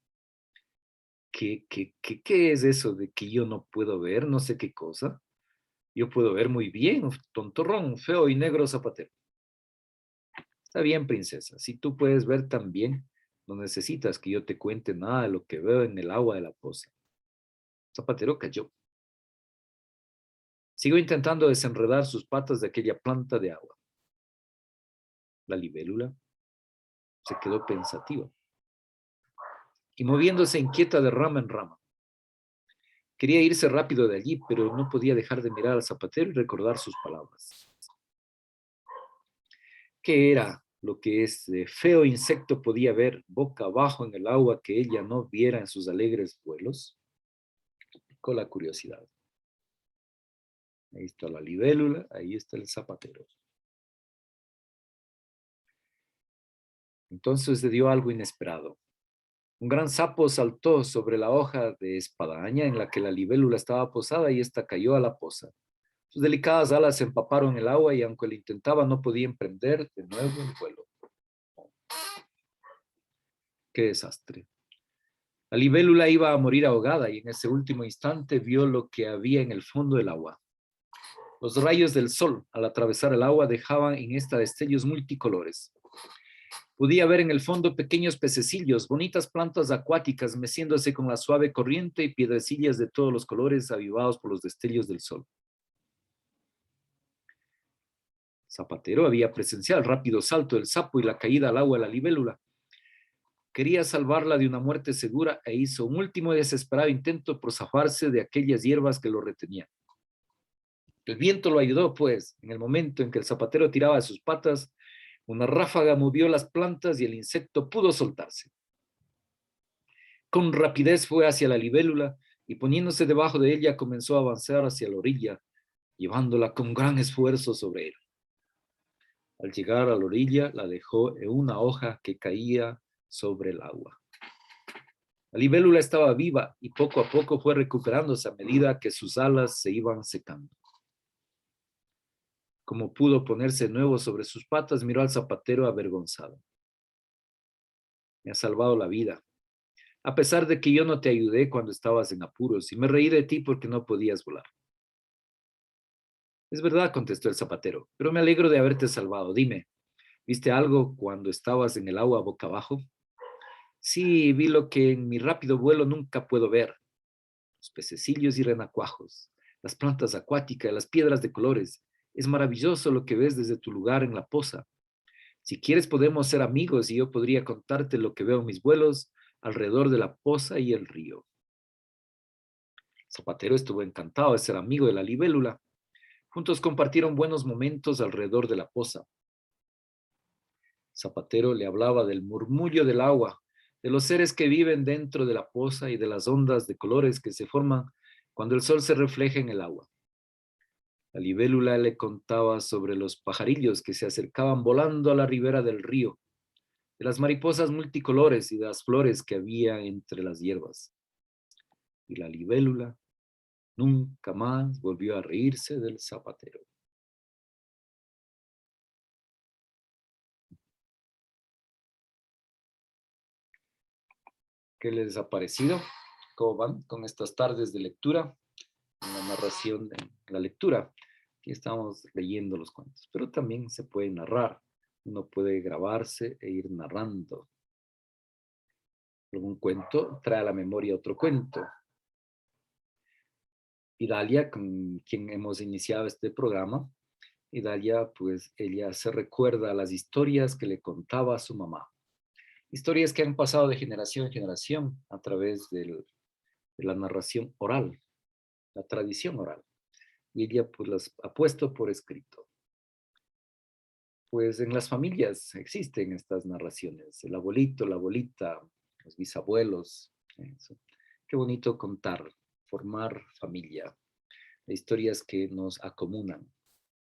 [SPEAKER 1] ¿Qué es eso de que yo no puedo ver? No sé qué cosa. Yo puedo ver muy bien, tontorrón, feo y negro zapatero. Está bien, princesa. Si tú puedes ver también, no necesitas que yo te cuente nada de lo que veo en el agua de la poza. Zapatero cayó. Siguió intentando desenredar sus patas de aquella planta de agua. La libélula se quedó pensativa y moviéndose inquieta de rama en rama. Quería irse rápido de allí, pero no podía dejar de mirar al zapatero y recordar sus palabras. ¿Qué era lo que ese feo insecto podía ver boca abajo en el agua que ella no viera en sus alegres vuelos? Con la curiosidad. Ahí está la libélula, ahí está el zapatero. Entonces le dio algo inesperado. Un gran sapo saltó sobre la hoja de espadaña en la que la libélula estaba posada y ésta cayó a la poza. Sus delicadas alas se empaparon en el agua y aunque lo intentaba no podía emprender de nuevo el vuelo. ¡Qué desastre! La libélula iba a morir ahogada y en ese último instante vio lo que había en el fondo del agua. Los rayos del sol al atravesar el agua dejaban en esta destellos multicolores. Podía ver en el fondo pequeños pececillos, bonitas plantas acuáticas meciéndose con la suave corriente y piedrecillas de todos los colores avivados por los destellos del sol. Zapatero había presenciado el rápido salto del sapo y la caída al agua de la libélula. Quería salvarla de una muerte segura e hizo un último y desesperado intento por zafarse de aquellas hierbas que lo retenían. El viento lo ayudó, pues, en el momento en que el zapatero tiraba de sus patas, una ráfaga movió las plantas y el insecto pudo soltarse. Con rapidez fue hacia la libélula y poniéndose debajo de ella comenzó a avanzar hacia la orilla, llevándola con gran esfuerzo sobre él. Al llegar a la orilla, la dejó en una hoja que caía sobre el agua. La libélula estaba viva y poco a poco fue recuperándose a medida que sus alas se iban secando. Como pudo ponerse de nuevo sobre sus patas, miró al zapatero avergonzado. Me has salvado la vida, a pesar de que yo no te ayudé cuando estabas en apuros y me reí de ti porque no podías volar. Es verdad, contestó el zapatero, pero me alegro de haberte salvado. Dime, ¿viste algo cuando estabas en el agua boca abajo? Sí, vi lo que en mi rápido vuelo nunca puedo ver. Los pececillos y renacuajos, las plantas acuáticas, las piedras de colores. Es maravilloso lo que ves desde tu lugar en la poza. Si quieres podemos ser amigos y yo podría contarte lo que veo en mis vuelos alrededor de la poza y el río. Zapatero estuvo encantado de ser amigo de la libélula. Juntos compartieron buenos momentos alrededor de la poza. Zapatero le hablaba del murmullo del agua, de los seres que viven dentro de la poza y de las ondas de colores que se forman cuando el sol se refleja en el agua. La libélula le contaba sobre los pajarillos que se acercaban volando a la ribera del río, de las mariposas multicolores y de las flores que había entre las hierbas. Y la libélula nunca más volvió a reírse del zapatero. ¿Qué les ha parecido? ¿Cómo van con estas tardes de lectura? En la narración, en la lectura. Aquí estamos leyendo los cuentos, pero también se puede narrar. Uno puede grabarse e ir narrando. Algún cuento trae a la memoria otro cuento. Idalia, con quien hemos iniciado este programa, Idalia, pues ella se recuerda a las historias que le contaba a su mamá. Historias que han pasado de generación en generación a través de la narración oral, la tradición oral. Y ella pues las ha puesto por escrito. Pues en las familias existen estas narraciones. El abuelito, la abuelita, los bisabuelos. Eso. Qué bonito contar, formar familia. Historias que nos acomunan.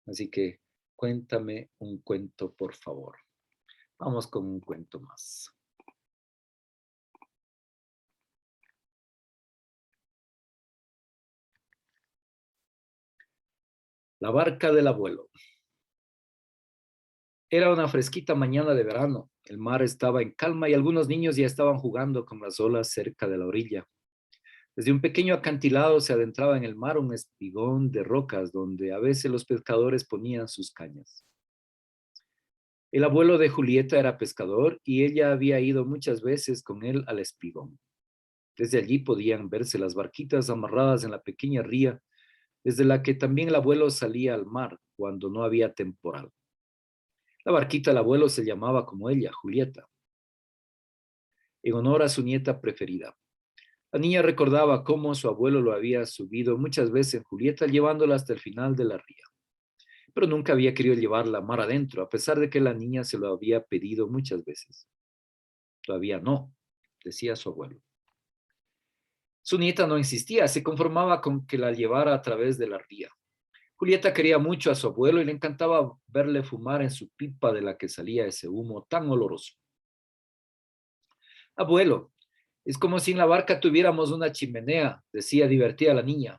[SPEAKER 1] Así que Cuéntame un cuento, por favor. Vamos con un cuento más. La barca del abuelo. Era una fresquita mañana de verano. El mar estaba en calma y algunos niños ya estaban jugando con las olas cerca de la orilla. Desde un pequeño acantilado se adentraba en el mar un espigón de rocas donde a veces los pescadores ponían sus cañas. El abuelo de Julieta era pescador y ella había ido muchas veces con él al espigón. Desde allí podían verse las barquitas amarradas en la pequeña ría, desde la que también el abuelo salía al mar cuando no había temporal. La barquita del abuelo se llamaba como ella, Julieta, en honor a su nieta preferida. La niña recordaba cómo su abuelo lo había subido muchas veces en Julieta, llevándola hasta el final de la ría. Pero nunca había querido llevarla mar adentro, a pesar de que la niña se lo había pedido muchas veces. Todavía no, decía su abuelo. Su nieta no insistía, se conformaba con que la llevara a través de la ría. Julieta quería mucho a su abuelo y le encantaba verle fumar en su pipa de la que salía ese humo tan oloroso. Abuelo, es como si en la barca tuviéramos una chimenea, decía divertida la niña.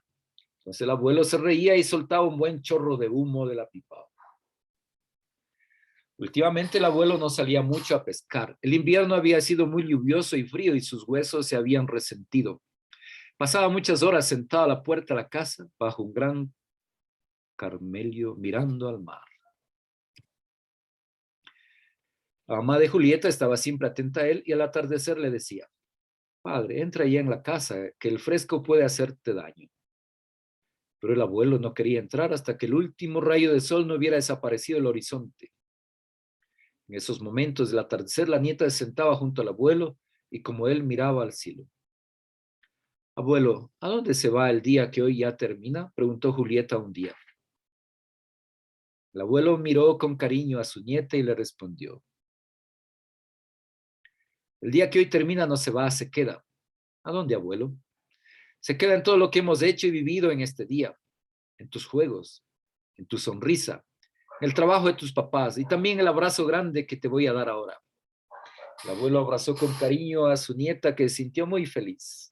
[SPEAKER 1] Entonces el abuelo se reía y soltaba un buen chorro de humo de la pipa. Últimamente el abuelo no salía mucho a pescar. El invierno había sido muy lluvioso y frío y sus huesos se habían resentido. Pasaba muchas horas sentado a la puerta de la casa bajo un gran carmelio mirando al mar. La mamá de Julieta estaba siempre atenta a él y al atardecer le decía: Padre, entra ya en la casa, que el fresco puede hacerte daño. Pero el abuelo no quería entrar hasta que el último rayo de sol no hubiera desaparecido del horizonte. En esos momentos del atardecer, la nieta se sentaba junto al abuelo y como él miraba al cielo. Abuelo, ¿a dónde se va el día que hoy ya termina?, preguntó Julieta un día. El abuelo miró con cariño a su nieta y le respondió: el día que hoy termina no se va, se queda. ¿A dónde, abuelo? Se queda en todo lo que hemos hecho y vivido en este día, en tus juegos, en tu sonrisa, en el trabajo de tus papás y también el abrazo grande que te voy a dar ahora. El abuelo abrazó con cariño a su nieta, que se sintió muy feliz.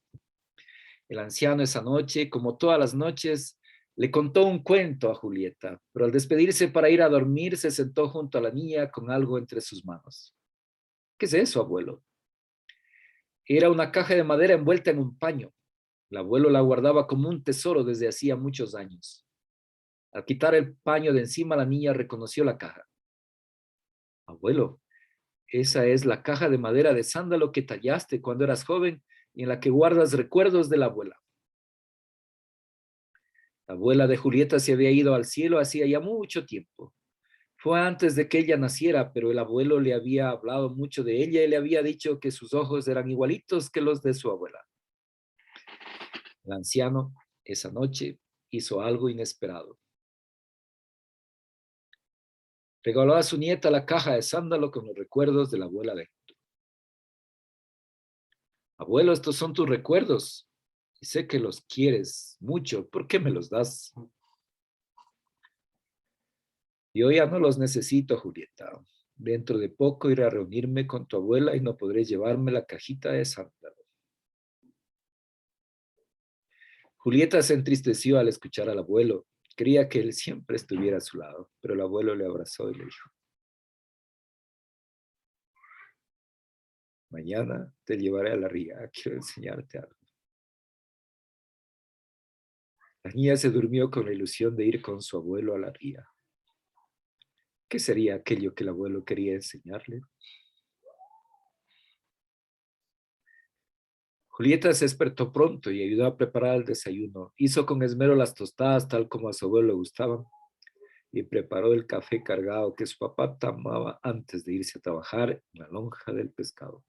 [SPEAKER 1] El anciano esa noche, como todas las noches, le contó un cuento a Julieta, pero al despedirse para ir a dormir se sentó junto a la niña con algo entre sus manos. ¿Qué es eso, abuelo? Era una caja de madera envuelta en un paño. El abuelo la guardaba como un tesoro desde hacía muchos años. Al quitar el paño de encima, la niña reconoció la caja. Abuelo, esa es la caja de madera de sándalo que tallaste cuando eras joven y en la que guardas recuerdos de la abuela. La abuela de Julieta se había ido al cielo hacía ya mucho tiempo. Fue antes de que ella naciera, pero el abuelo le había hablado mucho de ella y le había dicho que sus ojos eran igualitos que los de su abuela. El anciano, esa noche, hizo algo inesperado. Regaló a su nieta la caja de sándalo con los recuerdos de la abuela de Héctor. Abuelo, estos son tus recuerdos y sé que los quieres mucho. ¿Por qué me los das? Yo ya no los necesito, Julieta. Dentro de poco iré a reunirme con tu abuela y no podré llevarme la cajita de sándalo. Julieta se entristeció al escuchar al abuelo. Quería que él siempre estuviera a su lado, pero el abuelo le abrazó y le dijo: mañana te llevaré a la ría, quiero enseñarte algo. La niña se durmió con la ilusión de ir con su abuelo a la ría. ¿Qué sería aquello que el abuelo quería enseñarle? Julieta se despertó pronto y ayudó a preparar el desayuno. Hizo con esmero las tostadas tal como a su abuelo le gustaban y preparó el café cargado que su papá tomaba antes de irse a trabajar en la lonja del pescado.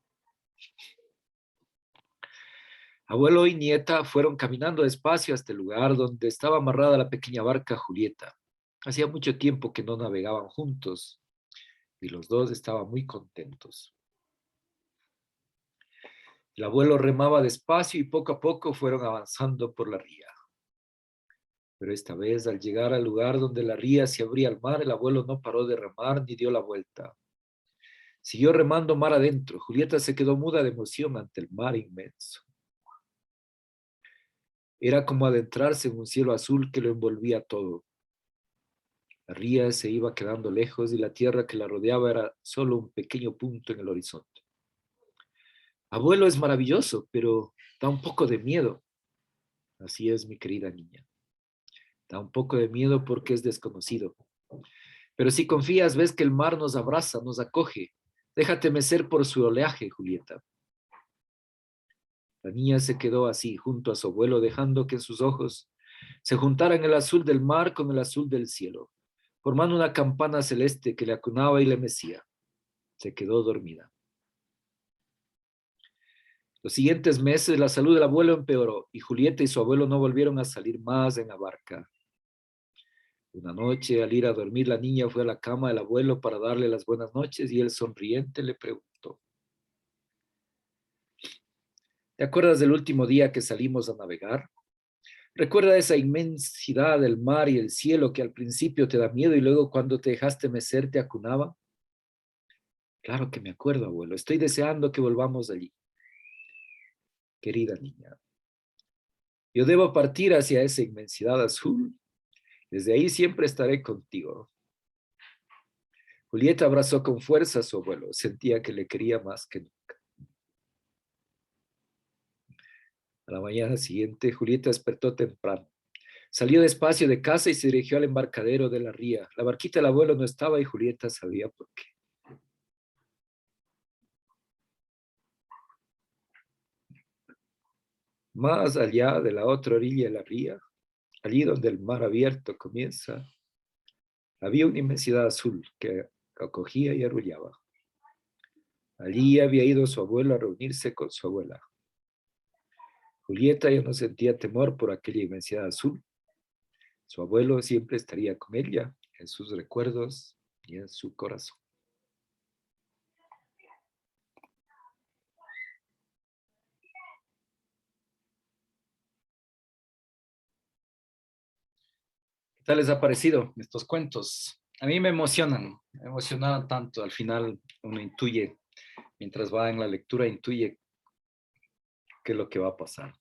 [SPEAKER 1] Abuelo y nieta fueron caminando despacio hasta el lugar donde estaba amarrada la pequeña barca Julieta. Hacía mucho tiempo que no navegaban juntos y los dos estaban muy contentos. El abuelo remaba despacio y poco a poco fueron avanzando por la ría. Pero esta vez, al llegar al lugar donde la ría se abría al mar, el abuelo no paró de remar ni dio la vuelta. Siguió remando mar adentro. Julieta se quedó muda de emoción ante el mar inmenso. Era como adentrarse en un cielo azul que lo envolvía todo. La ría se iba quedando lejos y la tierra que la rodeaba era solo un pequeño punto en el horizonte. Abuelo, es maravilloso, pero da un poco de miedo. Así es, mi querida niña. Da un poco de miedo porque es desconocido. Pero si confías, ves que el mar nos abraza, nos acoge. Déjate mecer por su oleaje, Julieta. La niña se quedó así, junto a su abuelo, dejando que sus ojos se juntaran el azul del mar con el azul del cielo, formando una campana celeste que le acunaba y le mecía. Se quedó dormida. Los siguientes meses la salud del abuelo empeoró y Julieta y su abuelo no volvieron a salir más en la barca. Una noche, al ir a dormir, la niña fue a la cama del abuelo para darle las buenas noches y él, sonriente, le preguntó: ¿te acuerdas del último día que salimos a navegar? ¿Recuerda esa inmensidad del mar y el cielo que al principio te da miedo y luego cuando te dejaste mecer te acunaba? Claro que me acuerdo, abuelo. Estoy deseando que volvamos allí. Querida niña, yo debo partir hacia esa inmensidad azul. Desde ahí siempre estaré contigo. Julieta abrazó con fuerza a su abuelo. Sentía que le quería más que nunca. A la mañana siguiente, Julieta despertó temprano. Salió despacio de casa y se dirigió al embarcadero de la ría. La barquita del abuelo no estaba y Julieta sabía por qué. Más allá de la otra orilla de la ría, allí donde el mar abierto comienza, había una inmensidad azul que acogía y arrullaba. Allí había ido su abuelo a reunirse con su abuela. Julieta ya no sentía temor por aquella inmensidad azul. Su abuelo siempre estaría con ella, en sus recuerdos y en su corazón. ¿Qué tal les ha parecido estos cuentos? A mí me emocionan tanto. Al final uno intuye, mientras va en la lectura, intuye qué es lo que va a pasar.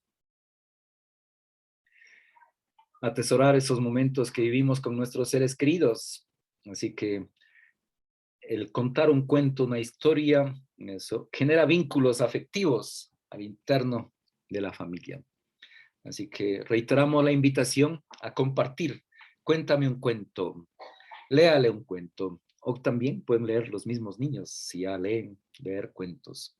[SPEAKER 1] Atesorar esos momentos que vivimos con nuestros seres queridos. Así que el contar un cuento, una historia, eso genera vínculos afectivos al interno de la familia. Así que reiteramos la invitación a compartir. Cuéntame un cuento, léale un cuento, o también pueden leer los mismos niños si ya leen, leer cuentos.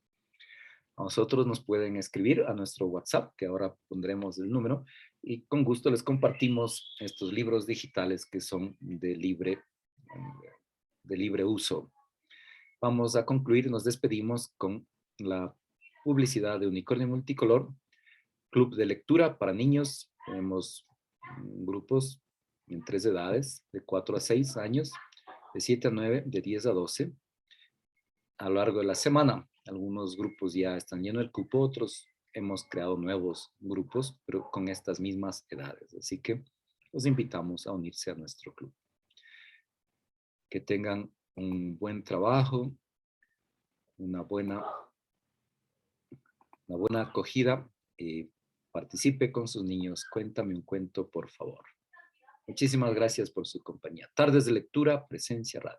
[SPEAKER 1] A nosotros nos pueden escribir a nuestro WhatsApp, que ahora pondremos el número, y con gusto les compartimos estos libros digitales que son de libre uso. Vamos a concluir, nos despedimos con la publicidad de Unicornio Multicolor, club de lectura para niños. Tenemos grupos en 3 edades, de 4 a 6 años, de 7 a 9, de 10 a 12. A lo largo de la semana, algunos grupos ya están llenos del cupo, otros hemos creado nuevos grupos, pero con estas mismas edades. Así que los invitamos a unirse a nuestro club. Que tengan un buen trabajo, una buena acogida. Participe con sus niños. Cuéntame un cuento, por favor. Muchísimas gracias por su compañía. Tardes de lectura, Presencia Radio.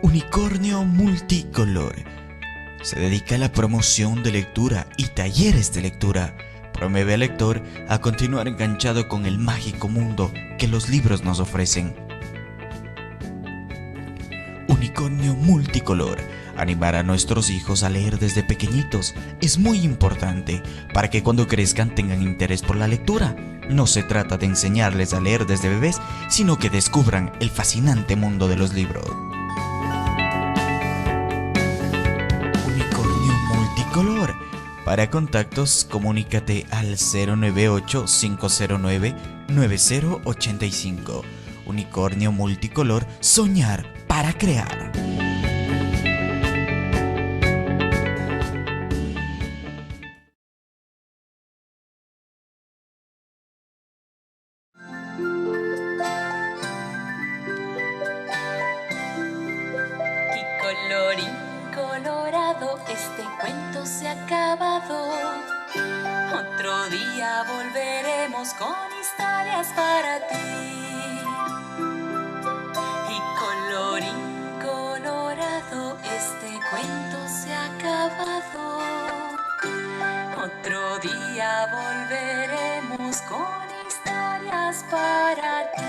[SPEAKER 4] Unicornio Multicolor se dedica a la promoción de lectura y talleres de lectura. Promueve al lector a continuar enganchado con el mágico mundo que los libros nos ofrecen. Unicornio Multicolor. Animar a nuestros hijos a leer desde pequeñitos es muy importante para que cuando crezcan tengan interés por la lectura. No se trata de enseñarles a leer desde bebés, sino que descubran el fascinante mundo de los libros. Unicornio Multicolor. Para contactos, comunícate al 098-509-9085 Unicornio Multicolor, soñar para crear.
[SPEAKER 2] Y colorín colorado, este cuento se ha acabado. Otro día volveremos con historias para ti. Y colorín colorado, este cuento se ha acabado. Otro día volveremos con historias para ti.